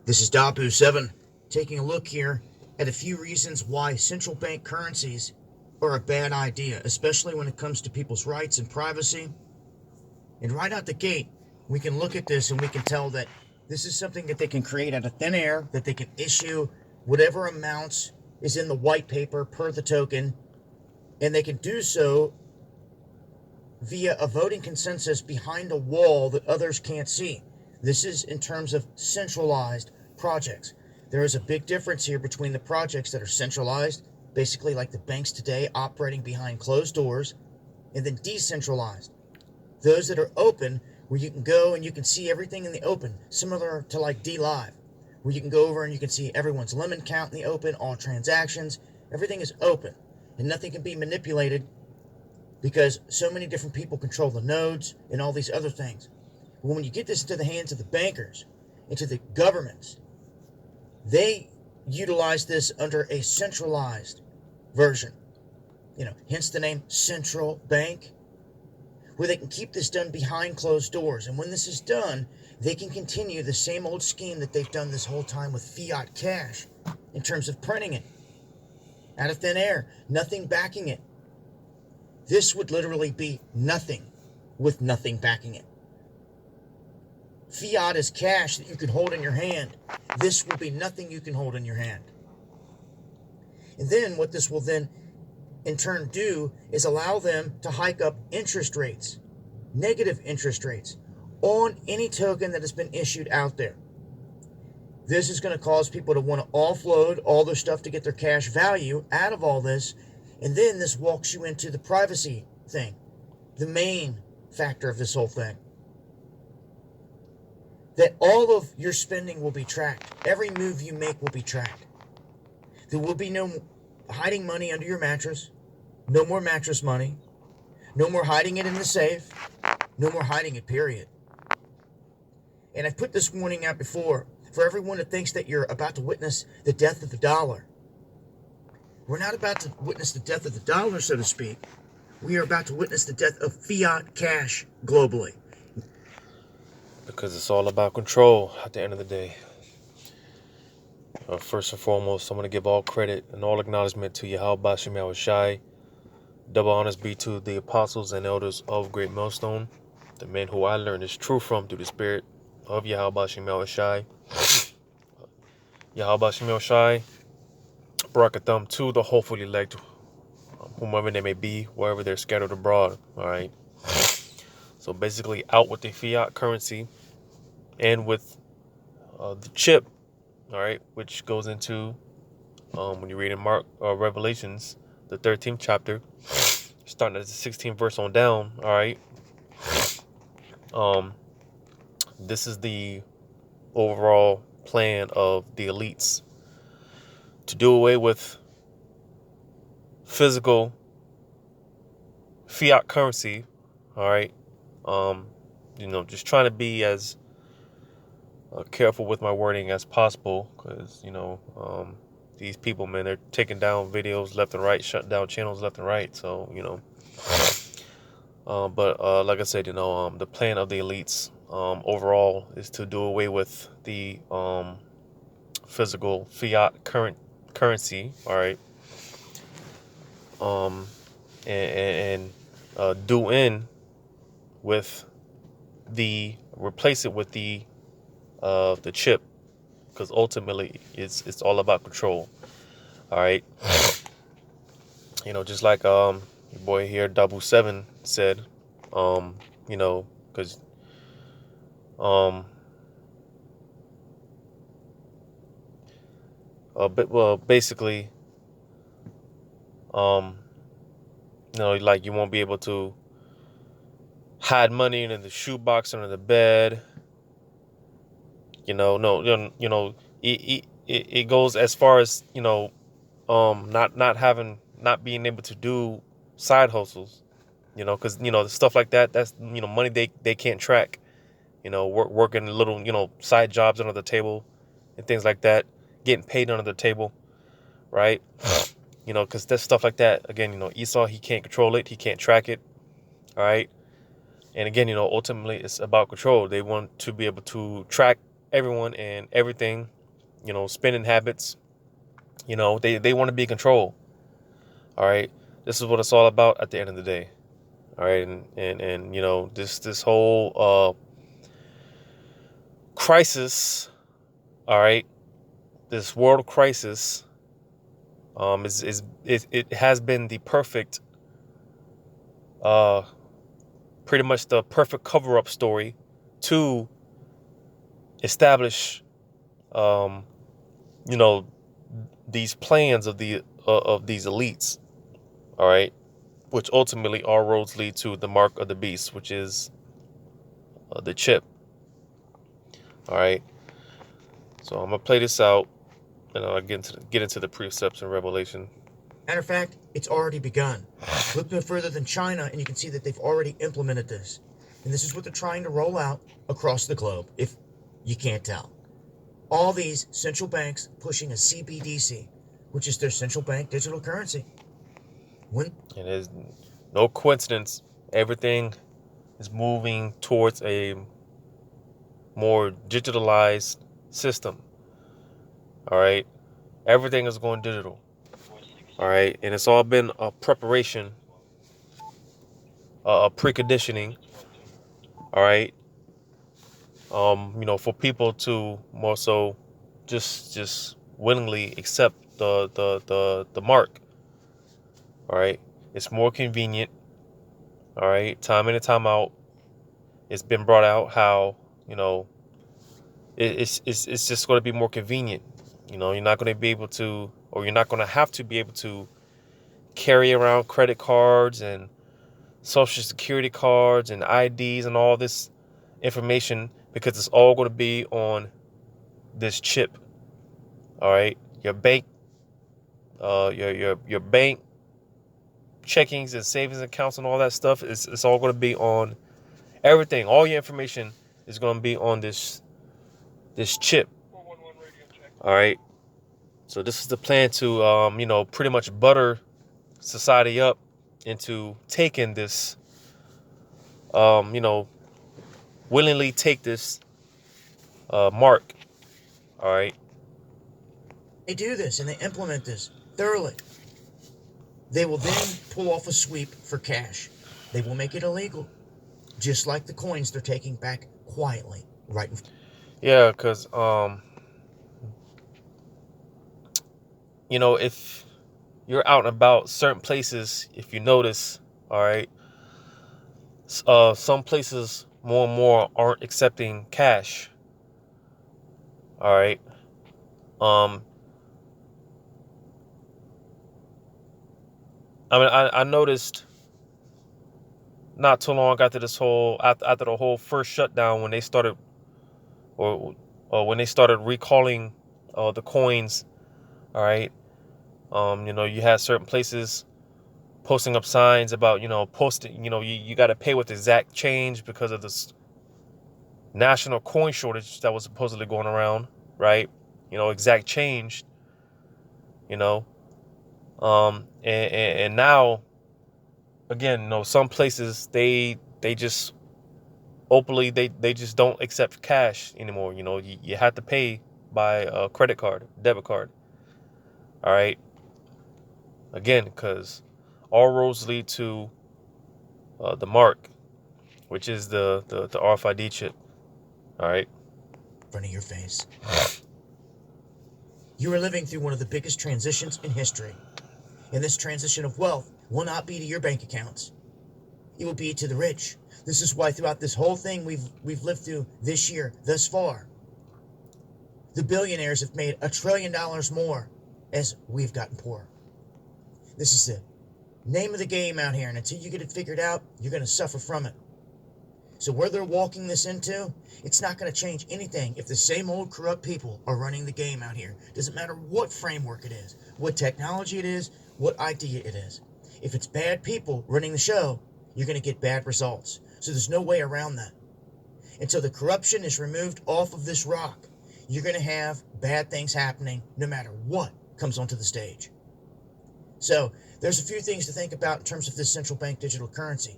This is Dabu7 taking a look here at a few reasons why central bank currencies are a bad idea, especially when it comes to people's rights and privacy. And right out the gate, we can look at this and we can tell that this is something that they can create out of thin air, that they can issue whatever amounts is in the white paper per the token, and they can do so via a voting consensus behind a wall that others can't see. This is in terms of centralized projects. There is a big difference here between the projects that are centralized, basically like the banks today operating behind closed doors, and then decentralized. Those that are open, where you can go and you can see everything in the open, similar to like DLive, where you can go over and you can see everyone's limit count in the open, all transactions, everything is open, and nothing can be manipulated because so many different people control the nodes and all these other things. But when you get this into the hands of the bankers, into the governments, they utilize this under a centralized version. Hence the name central bank, where they can keep this done behind closed doors. And when this is done, they can continue the same old scheme that they've done this whole time with fiat cash in terms of printing it out of thin air, nothing backing it. This would literally be nothing with nothing backing it. Fiat is cash that you can hold in your hand. This will be nothing you can hold in your hand. And then what this will then in turn do is allow them to hike up interest rates, negative interest rates, on any token that has been issued out there. This is going to cause people to want to offload all their stuff to get their cash value out of all this. And then this walks you into the privacy thing, the main factor of this whole thing. That all of your spending will be tracked. Every move you make will be tracked. There will be no hiding money under your mattress. No more mattress money. No more hiding it in the safe. No more hiding it, period. And I've put this warning out before for everyone that thinks that you're about to witness the death of the dollar. We're not about to witness the death of the dollar, so to speak. We are about to witness the death of fiat cash globally. Because it's all about control at the end of the day. First and foremost, I'm going to give all credit and all acknowledgement to Yahweh Bashem Yahushai. Double honors be to the apostles and elders of Great Millstone, the men who I learned this truth from through the spirit of Yahweh Bashem Yahushai. Yahweh Bashem Yahushai, Barakatham to the hopefully elect, whomever they may be, wherever they're scattered abroad. All right. So basically, out with the fiat currency and with the chip. All right, which goes into when you read in Revelations, the 13th chapter, starting at the 16th verse on down. All right. This is the overall plan of the elites to do away with physical fiat currency. All right. Just trying to be as careful with my wording as possible, because these people, man, they're taking down videos left and right, shutting down channels left and right. So but like I said, the plan of the elites overall is to do away with the physical fiat currency. All right. And do in with replace it with the chip, because ultimately it's all about control. All right. Just like your boy here Dabu7 said, because basically like you won't be able to hide money in the shoebox under the bed. It goes as far as not being able to do side hustles, because stuff like that, that's money they can't track, working little side jobs under the table and things like that, getting paid under the table, right? Because that's stuff like that. Again, Esau, he can't control it, he can't track it, all right. And again, ultimately it's about control. They want to be able to track everyone and everything, spending habits. They want to be in control. All right. This is what it's all about at the end of the day. All right. And this whole crisis, all right, this world crisis it has been the perfect uh pretty much the perfect cover-up story to establish um you know these plans of these elites, all right, which ultimately all roads lead to the mark of the beast, which is the chip. All right, so I'm gonna play this out, and I'll get into the precepts and revelation. Matter of fact, it's already begun. Look no further than China, and you can see that they've already implemented this. And this is what they're trying to roll out across the globe, if you can't tell. All these central banks pushing a CBDC, which is their central bank digital currency. And there's no coincidence. Everything is moving towards a more digitalized system. All right. Everything is going digital. All right. And it's all been a preparation, a preconditioning. All right. For people to more so just willingly accept the mark. All right. It's more convenient. All right. Time in and time out. It's been brought out how, it's just going to be more convenient. You're not going to be able to, or you're not going to have to be able to carry around credit cards and social security cards and IDs and all this information, because it's all going to be on this chip. All right. Your bank, your bank checkings and savings accounts and all that stuff, it's all going to be on everything. All your information is going to be on this chip. All right. So this is the plan to, pretty much butter society up into taking this, willingly take this mark. All right. They do this and they implement this thoroughly. They will then pull off a sweep for cash. They will make it illegal, just like the coins they're taking back quietly, right in. Yeah, because if you're out and about certain places, if you notice, all right, some places more and more aren't accepting cash. All right. I noticed not too long after after the whole first shutdown, when they started when they started recalling the coins. All right. You had certain places posting up signs about, posting, you got to pay with exact change because of this national coin shortage that was supposedly going around, right? Exact change, and now, again, some places they just openly, they just don't accept cash anymore. You have to pay by a credit card, debit card. All right. Again, because all roads lead to the mark, which is the RFID chip. All right. In front of your face. You are living through one of the biggest transitions in history. And this transition of wealth will not be to your bank accounts. It will be to the rich. This is why throughout this whole thing we've lived through this year thus far, the billionaires have made $1 trillion more as we've gotten poorer. This is the name of the game out here, and until you get it figured out, you're going to suffer from it. So where they're walking this into, it's not going to change anything if the same old corrupt people are running the game out here. Doesn't matter what framework it is, what technology it is, what idea it is. If it's bad people running the show, you're going to get bad results. So there's no way around that. Until the corruption is removed off of this rock, you're going to have bad things happening no matter what comes onto the stage. So there's a few things to think about in terms of this central bank digital currency,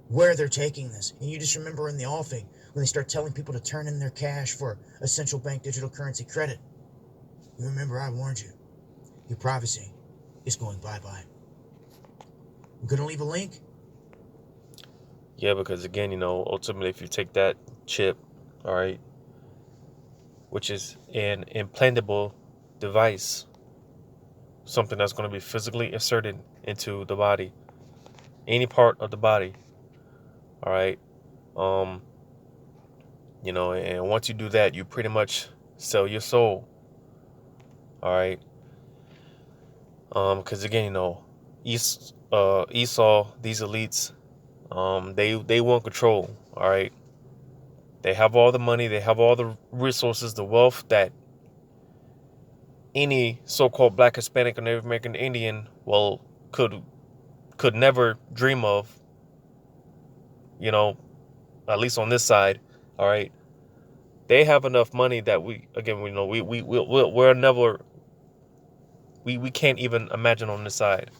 where they're taking this. And you just remember in the offing, when they start telling people to turn in their cash for a central bank digital currency credit. You remember I warned you. Your privacy is going bye-bye. I'm going to leave a link. Yeah, because again, ultimately, if you take that chip, all right, which is an implantable device, something that's going to be physically inserted into the body, any part of the body, all right, and once you do that, you pretty much sell your soul, all right, because again, Esau, these elites, they want control, all right. They have all the money, they have all the resources, the wealth that any so-called Black, Hispanic, or Native American Indian could never dream of, at least on this side, all right. They have enough money that we're never, we can't even imagine on this side,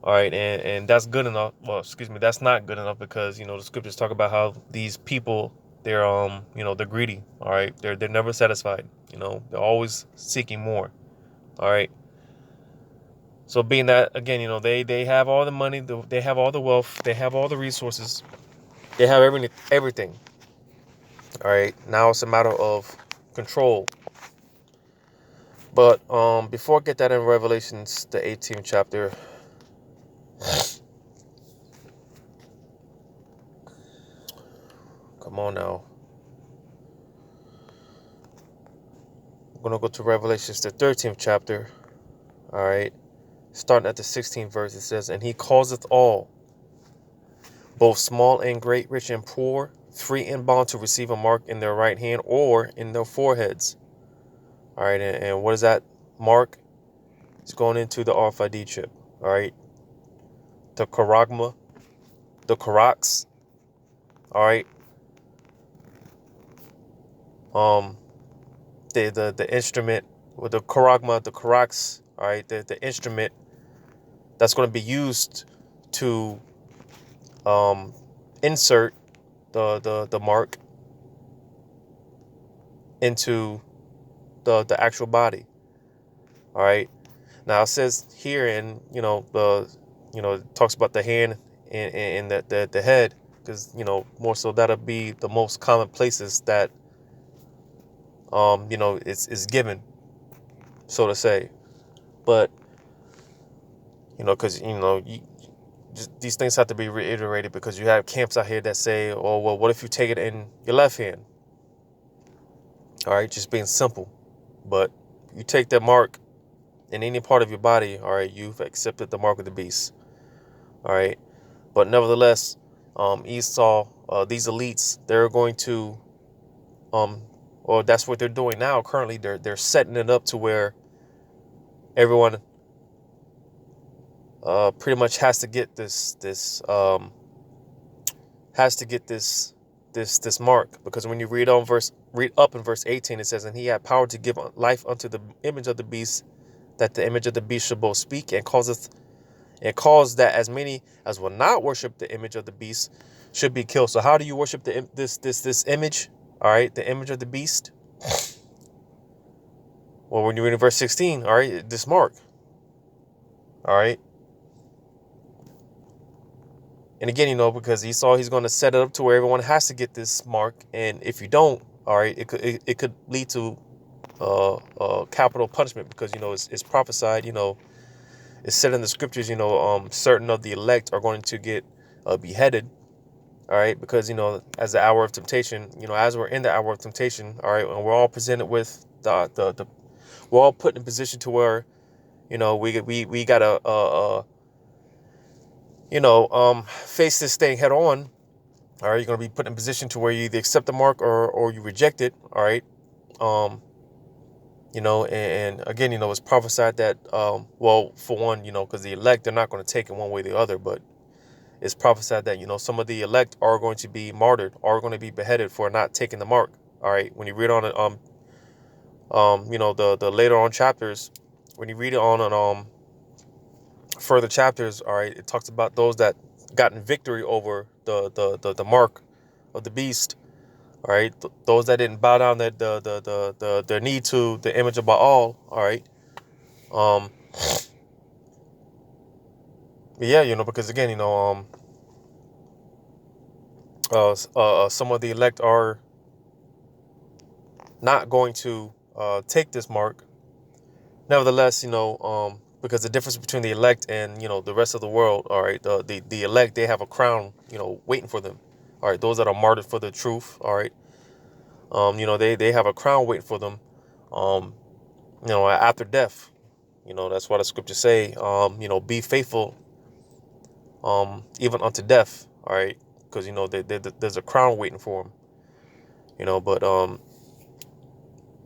all right. And that's good enough. Well, excuse me, that's not good enough, because the scriptures talk about how these people, they're they're greedy, all right. They're never satisfied. They're always seeking more, all right. So being that, again, they have all the money, they have all the wealth, they have all the resources, they have everything. All right. Now it's a matter of control. But before I get that in Revelations, the 18th chapter, come on now. I'm going to go to Revelations, the 13th chapter. All right. Starting at the 16th verse, it says, "And he causeth all, both small and great, rich and poor, free and bond, to receive a mark in their right hand or in their foreheads." All right. And what is that mark? It's going into the RFID chip. All right. The charagma, the charax. All right. The instrument with the charagma, the charax. All right. The instrument that's going to be used to insert the mark into the actual body. All right. Now it says here, and it talks about the hand and the head, because more so that'll be the most common places that it's given, so to say. But because these things have to be reiterated, because you have camps out here that say, oh well, what if you take it in your left hand? All right, just being simple. But you take that mark in any part of your body, all right, you've accepted the mark of the beast. All right. But nevertheless, Esau, these elites, they're going to, or that's what they're doing now. Currently, they're setting it up to where everyone pretty much has to get this mark, because when you read up in verse 18, it says, "And he had power to give life unto the image of the beast, that the image of the beast should both speak, and cause that as many as will not worship the image of the beast should be killed." So how do you worship this image? All right, the image of the beast. Well, when you read in verse 16, all right, this mark. All right. And again, because Esau, he's going to set it up to where everyone has to get this mark, and if you don't, all right, it could lead to capital punishment, because it's prophesied, it's said in the scriptures, certain of the elect are going to get beheaded. All right, because as the hour of temptation, as we're in the hour of temptation, all right, and we're all presented with the we're all put in a position to where we gotta face this thing head on. All right, you're gonna be put in a position to where you either accept the mark or you reject it. All right, and again, it's prophesied that well, for one, because the elect, they're not going to take it one way or the other, but it's prophesied that some of the elect are going to be martyred, are going to be beheaded for not taking the mark. All right, when you read on it, the later on chapters, when you read it on further chapters, all right, it talks about those that gotten victory over the mark of the beast. All right, those that didn't bow down their knee to the image of Baal. All right, um, yeah, because again, some of the elect are not going to take this mark. Nevertheless, because the difference between the elect and the rest of the world, all right, the elect, they have a crown, waiting for them. All right, those that are martyred for the truth, all right, they have a crown waiting for them, um, after death. That's why the scriptures say, be faithful, even unto death. All right, because there's a crown waiting for them. But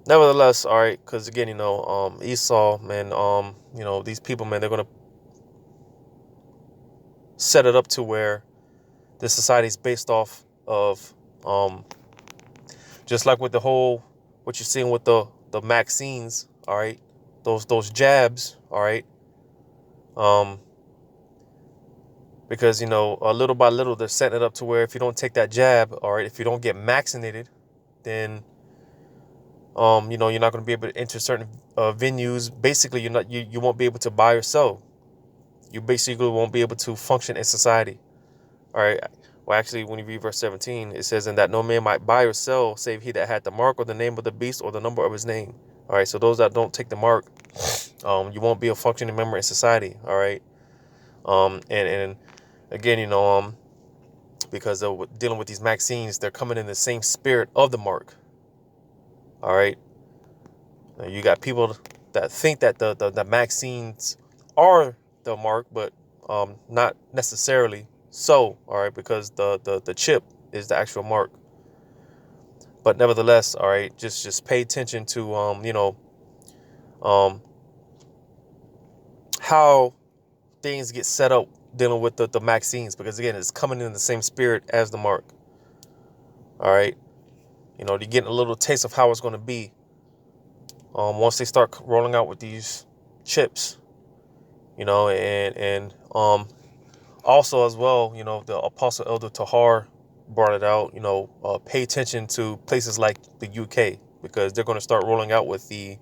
nevertheless, all right, because again, Esau, man, these people, man, they're gonna set it up to where this society is based off of, just like with the whole, what you're seeing with the vaccines, all right, those jabs, all right, because little by little they're setting it up to where if you don't take that jab, all right, if you don't get vaccinated, then you're not going to be able to enter certain venues. Basically, you won't be able to buy or sell. You basically won't be able to function in society. All right. Well, actually, when you read verse 17, it says, "And that no man might buy or sell, save he that had the mark or the name of the beast or the number of his name." All right. So those that don't take the mark, you won't be a functioning member in society. All right. And again, because of dealing with these vaccines, they're coming in the same spirit of the mark. All right. Now, you got people that think that the vaccines are the mark, but not necessarily so. All right, because the chip is the actual mark. But nevertheless, all right, just pay attention to um, how things get set up dealing with the vaccines, because again, it's coming in the same spirit as the mark. All right, you're getting a little taste of how it's going to be once they start rolling out with these chips. And also as well, the Apostle Elder Tahar brought it out. Pay attention to places like the UK, because they're going to start rolling out with the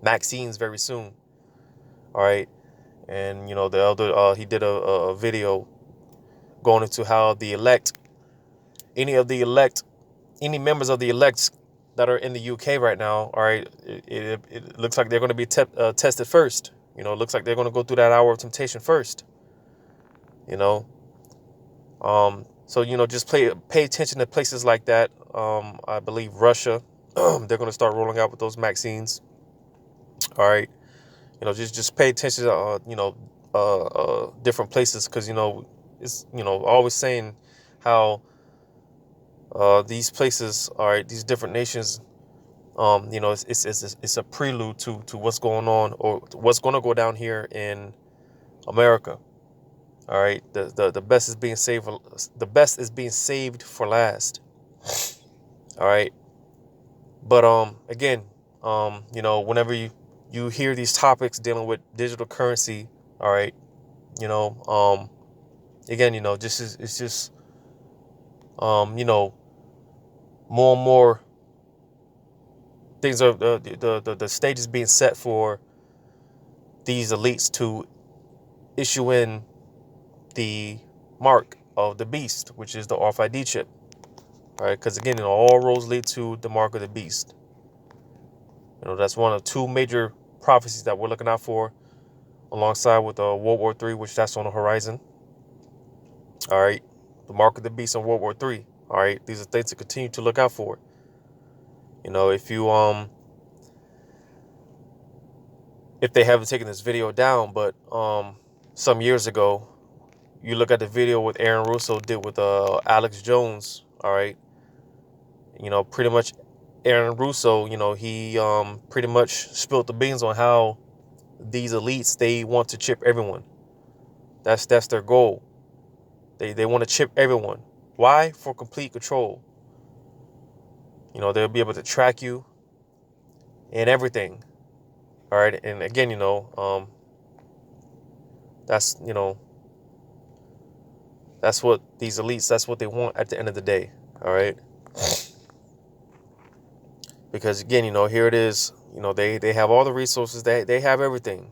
vaccines very soon. All right, and the elder, he did a video going into how the elect, any members of the elects that are in the UK right now, all right, it looks like they're going to be tested first. It looks like they're going to go through that hour of temptation first. So just pay attention to places like that. I believe Russia, they're going to start rolling out with those vaccines. All right, just pay attention to different places, because it's always saying how these places, all right, these different nations, it's a prelude to what's going on, or what's going to go down here in America. All right, the best is being saved. The best is being saved for last. All right, but again, whenever you hear these topics dealing with digital currency, all right, again, it's just more and more things are the stage is being set for these elites to issue in the mark of the beast, which is the RFID chip. All right, because again, all roads lead to the mark of the beast. That's one of two major prophecies that we're looking out for, alongside with World War III, which that's on the horizon. All right, the mark of the beast in World War III. All right, these are things to continue to look out for. If they haven't taken this video down, but some years ago, you look at the video with Aaron Russo did with Alex Jones. All right, pretty much Aaron Russo, he pretty much spilled the beans on how these elites, they want to chip everyone. That's their goal. They want to chip everyone. Why? For complete control. They'll be able to track you and everything. All right, and again, that's what these elites, that's what they want at the end of the day. All right. Because again, here it is. They have all the resources. They have everything.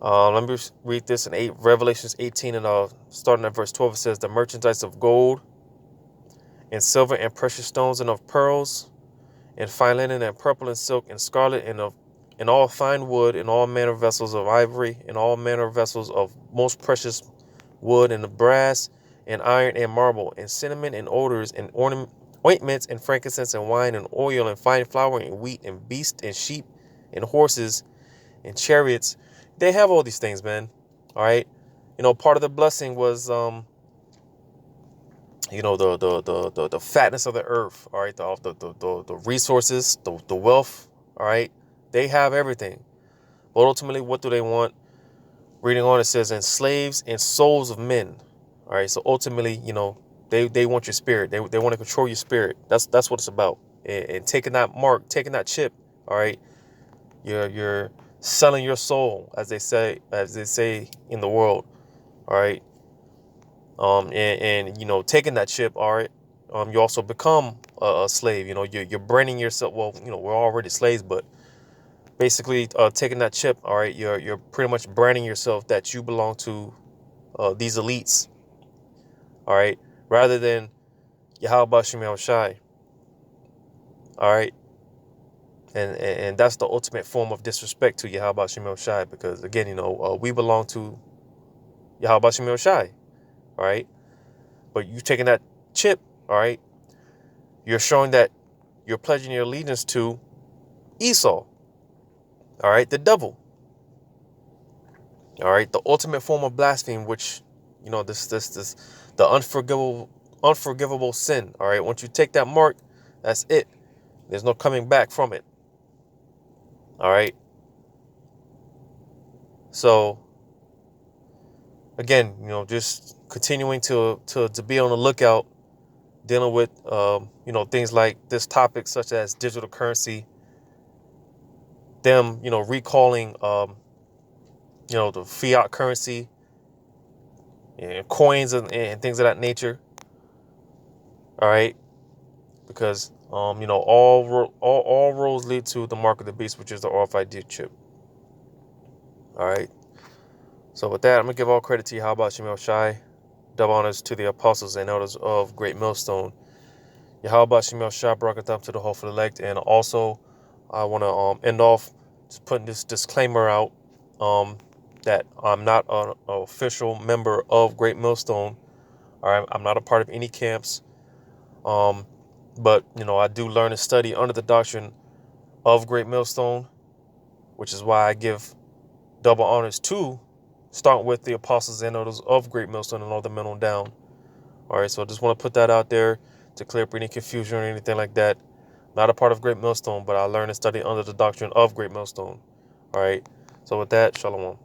Let me read this in Revelations 18 and starting at verse 12. It says, "The merchandise of gold and silver and precious stones and of pearls and fine linen and purple and silk and scarlet and all fine wood and all manner of vessels of ivory and all manner of vessels of most precious wood and of brass and iron and marble and cinnamon and odors and ointments and frankincense and wine and oil and fine flour and wheat and beasts and sheep and horses and chariots." They have all these things, man. All right. Part of the blessing was, the fatness of the earth. All right. The resources, the wealth. All right. They have everything. But ultimately, what do they want? Reading on, it says, "And slaves and souls of men." All right. So ultimately, they want your spirit. They want to control your spirit. That's what it's about. And taking that mark, taking that chip. All right. You're selling your soul, as they say in the world. All right. And taking that chip. All right. You also become a slave. You're branding yourself. Well, we're already slaves, but basically, taking that chip. All right. You're pretty much branding yourself that you belong to these elites. All right. Rather than Yahweh Shem Shai. All right. And that's the ultimate form of disrespect to Yahweh Shem Shai, because again, we belong to Yahweh Shem Shai. All right. But you taking that chip. All right. You're showing that you're pledging your allegiance to Esau. All right. The devil. All right. The ultimate form of blasphemy, which, the unforgivable sin. All right. Once you take that mark, that's it. There's no coming back from it. All right. So again, just continuing to be on the lookout, dealing with things like this topic, such as digital currency, them recalling the fiat currency and coins and things of that nature. All right. Because all roads lead to the mark of the beast, which is the RFID chip. All right. So with that, I'm gonna give all credit to Yahweh Shem Shai. Double honors to the apostles and elders of Great Millstone. Yahweh Shem Shai, Barakatam to the hopeful elect. And also, I want to end off just putting this disclaimer out, that I'm not an official member of Great Millstone. All right, I'm not a part of any camps. But I do learn and study under the doctrine of Great Millstone, which is why I give double honors to start with the apostles and elders of Great Millstone and all the men on down. All right, so I just want to put that out there to clear up any confusion or anything like that. Not a part of Great Millstone, but I learn and study under the doctrine of Great Millstone. All right, so with that, shalom.